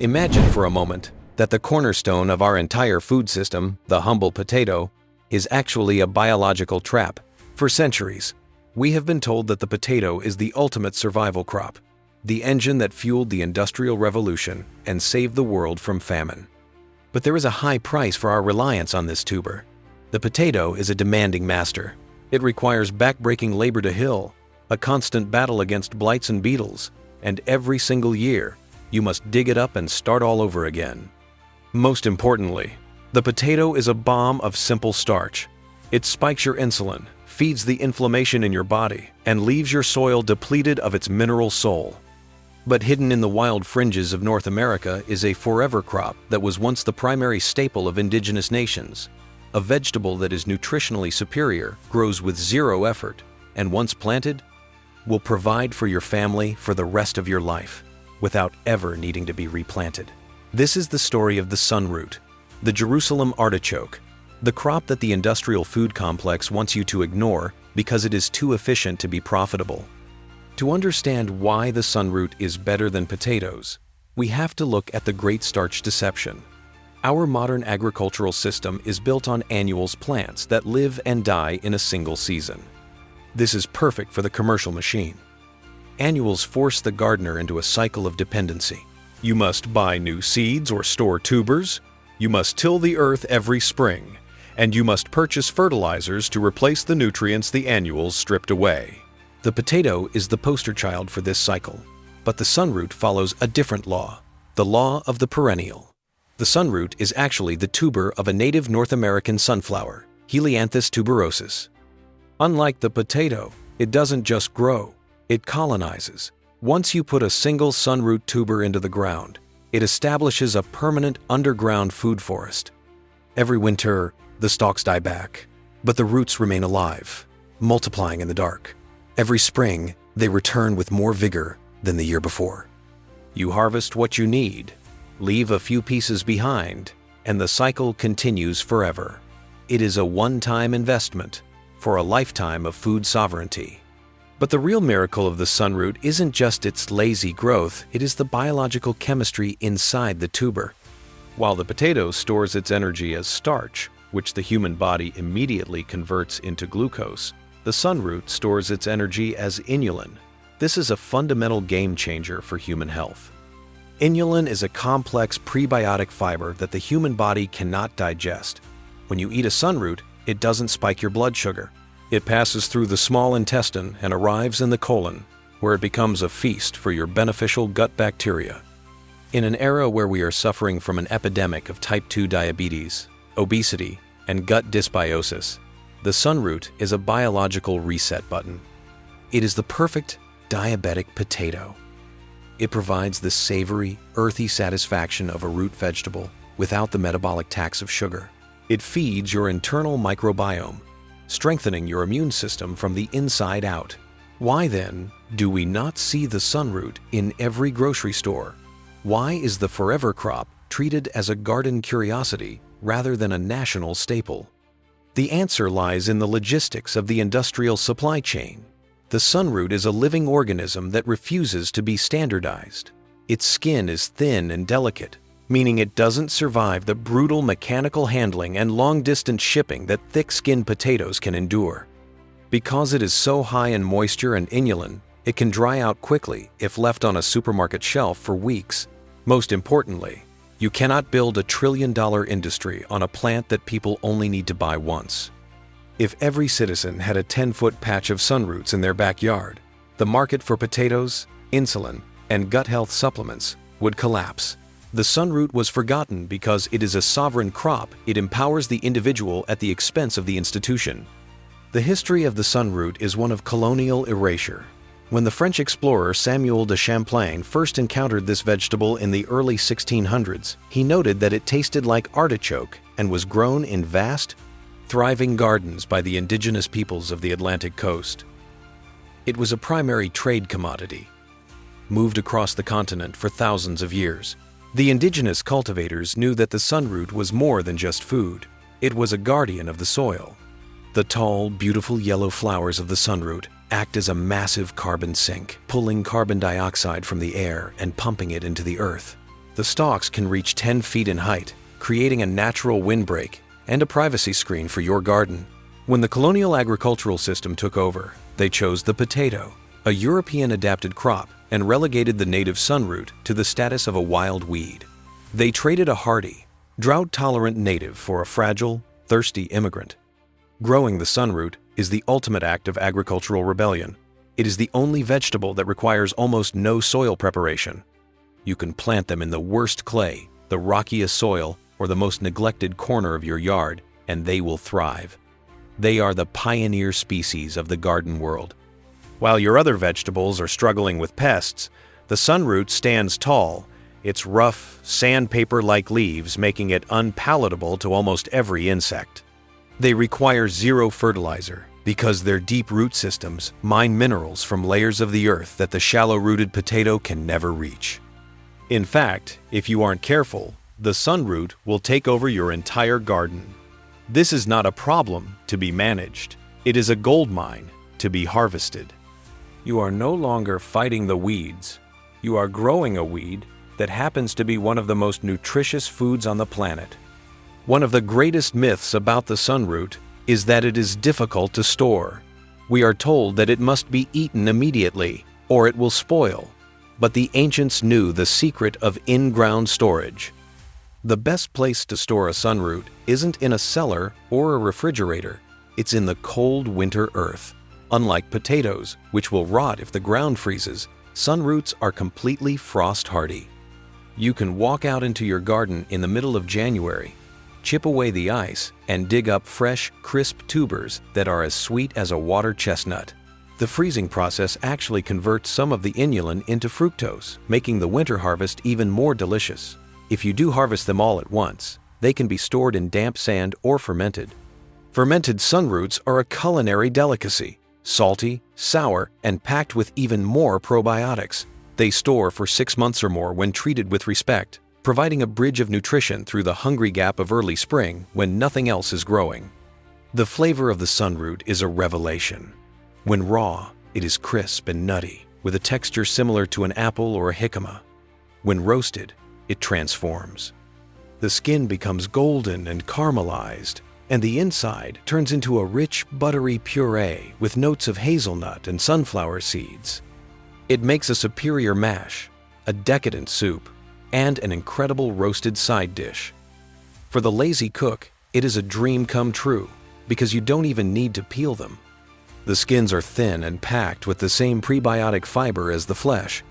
Imagine for a moment that the cornerstone of our entire food system, the humble potato, is actually a biological trap. For centuries, we have been told that the potato is the ultimate survival crop, the engine that fueled the Industrial Revolution and saved the world from famine. But there is a high price for our reliance on this tuber. The potato is a demanding master. It requires backbreaking labor to hill, a constant battle against blights and beetles, and every single year, you must dig it up and start all over again. Most importantly, the potato is a bomb of simple starch. It spikes your insulin, feeds the inflammation in your body, and leaves your soil depleted of its mineral soul. But hidden in the wild fringes of North America is a forever crop that was once the primary staple of indigenous nations. A vegetable that is nutritionally superior, grows with zero effort, and once planted, will provide for your family for the rest of your life, without ever needing to be replanted. This is the story of the sunroot, the Jerusalem artichoke, the crop that the industrial food complex wants you to ignore because it is too efficient to be profitable. To understand why the sunroot is better than potatoes, we have to look at the great starch deception. Our modern agricultural system is built on annuals plants that live and die in a single season. This is perfect for the commercial machine. Annuals force the gardener into a cycle of dependency. You must buy new seeds or store tubers, you must till the earth every spring, and you must purchase fertilizers to replace the nutrients the annuals stripped away. The potato is the poster child for this cycle, but the sunroot follows a different law, the law of the perennial. The sunroot is actually the tuber of a native North American sunflower, Helianthus tuberosus. Unlike the potato, it doesn't just grow, it colonizes. Once you put a single sunroot tuber into the ground, it establishes a permanent underground food forest. Every winter, the stalks die back, but the roots remain alive, multiplying in the dark. Every spring, they return with more vigor than the year before. You harvest what you need, leave a few pieces behind, and the cycle continues forever. It is a one-time investment for a lifetime of food sovereignty. But the real miracle of the sunroot isn't just its lazy growth, it is the biological chemistry inside the tuber. While the potato stores its energy as starch, which the human body immediately converts into glucose, the sunroot stores its energy as inulin. This is a fundamental game changer for human health. Inulin is a complex prebiotic fiber that the human body cannot digest. When you eat a sunroot, it doesn't spike your blood sugar. It passes through the small intestine and arrives in the colon, where it becomes a feast for your beneficial gut bacteria. In an era where we are suffering from an epidemic of type 2 diabetes, obesity, and gut dysbiosis, the sunroot is a biological reset button. It is the perfect diabetic potato. It provides the savory, earthy satisfaction of a root vegetable without the metabolic tax of sugar. It feeds your internal microbiome, strengthening your immune system from the inside out. Why then do we not see the sunroot in every grocery store? Why is the forever crop treated as a garden curiosity rather than a national staple? The answer lies in the logistics of the industrial supply chain. The sunroot is a living organism that refuses to be standardized. Its skin is thin and delicate, meaning it doesn't survive the brutal mechanical handling and long-distance shipping that thick-skinned potatoes can endure. Because it is so high in moisture and inulin, it can dry out quickly if left on a supermarket shelf for weeks. Most importantly, you cannot build a trillion-dollar industry on a plant that people only need to buy once. If every citizen had a 10-foot patch of sunroots in their backyard, the market for potatoes, insulin, and gut health supplements would collapse. The sunroot was forgotten because it is a sovereign crop. It empowers the individual at the expense of the institution. The history of the sunroot is one of colonial erasure. When the French explorer Samuel de Champlain first encountered this vegetable in the early 1600s, he noted that it tasted like artichoke and was grown in vast, thriving gardens by the indigenous peoples of the Atlantic coast. It was a primary trade commodity, moved across the continent for thousands of years. The indigenous cultivators knew that the sunroot was more than just food. It was a guardian of the soil. The tall, beautiful yellow flowers of the sunroot act as a massive carbon sink, pulling carbon dioxide from the air and pumping it into the earth. The stalks can reach 10 feet in height, creating a natural windbreak and a privacy screen for your garden. When the colonial agricultural system took over, they chose the potato, a European-adapted crop, and relegated the native sunroot to the status of a wild weed. They traded a hardy, drought-tolerant native for a fragile, thirsty immigrant. Growing the sunroot is the ultimate act of agricultural rebellion. It is the only vegetable that requires almost no soil preparation. You can plant them in the worst clay, the rockiest soil, or the most neglected corner of your yard, and they will thrive. They are the pioneer species of the garden world. While your other vegetables are struggling with pests, the sunroot stands tall, its rough, sandpaper-like leaves making it unpalatable to almost every insect. They require zero fertilizer because their deep root systems mine minerals from layers of the earth that the shallow-rooted potato can never reach. In fact, if you aren't careful, the sunroot will take over your entire garden. This is not a problem to be managed. It is a gold mine to be harvested. You are no longer fighting the weeds. You are growing a weed that happens to be one of the most nutritious foods on the planet. One of the greatest myths about the sunroot is that it is difficult to store. We are told that it must be eaten immediately or it will spoil. But the ancients knew the secret of in-ground storage. The best place to store a sunroot isn't in a cellar or a refrigerator. It's in the cold winter earth. Unlike potatoes, which will rot if the ground freezes, sunroots are completely frost-hardy. You can walk out into your garden in the middle of January, chip away the ice, and dig up fresh, crisp tubers that are as sweet as a water chestnut. The freezing process actually converts some of the inulin into fructose, making the winter harvest even more delicious. If you do harvest them all at once, they can be stored in damp sand or fermented. Fermented sunroots are a culinary delicacy, salty, sour, and packed with even more probiotics. They store for 6 months or more when treated with respect, providing a bridge of nutrition through the hungry gap of early spring when nothing else is growing. The flavor of the sunroot is a revelation. When raw, it is crisp and nutty, with a texture similar to an apple or a jicama. When roasted, it transforms. The skin becomes golden and caramelized, and the inside turns into a rich, buttery puree with notes of hazelnut and sunflower seeds. It makes a superior mash, a decadent soup, and an incredible roasted side dish. For the lazy cook, it is a dream come true, because you don't even need to peel them. The skins are thin and packed with the same prebiotic fiber as the flesh.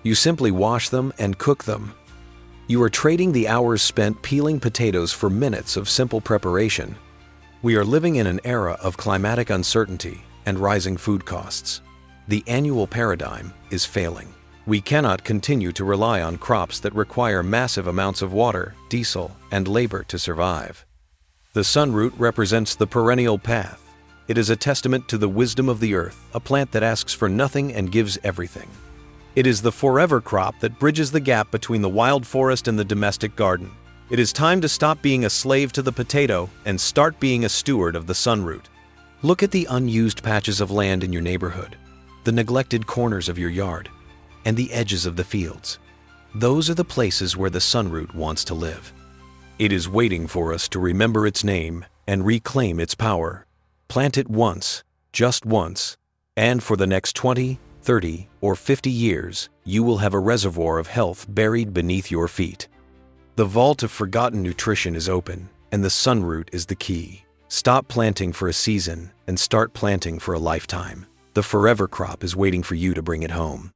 You simply wash them and cook them. You are trading the hours spent peeling potatoes for minutes of simple preparation. We are living in an era of climatic uncertainty and rising food costs. The annual paradigm is failing. We cannot continue to rely on crops that require massive amounts of water, diesel, and labor to survive. The sunroot represents the perennial path. It is a testament to the wisdom of the earth, a plant that asks for nothing and gives everything. It is the forever crop that bridges the gap between the wild forest and the domestic garden. It is time to stop being a slave to the potato and start being a steward of the sunroot. Look at the unused patches of land in your neighborhood, the neglected corners of your yard, and the edges of the fields. Those are the places where the sunroot wants to live. It is waiting for us to remember its name and reclaim its power. Plant it once, just once, and for the next 20, 30, or 50 years, you will have a reservoir of health buried beneath your feet. The vault of forgotten nutrition is open, and the sunroot is the key. Stop planting for a season and start planting for a lifetime. The forever crop is waiting for you to bring it home.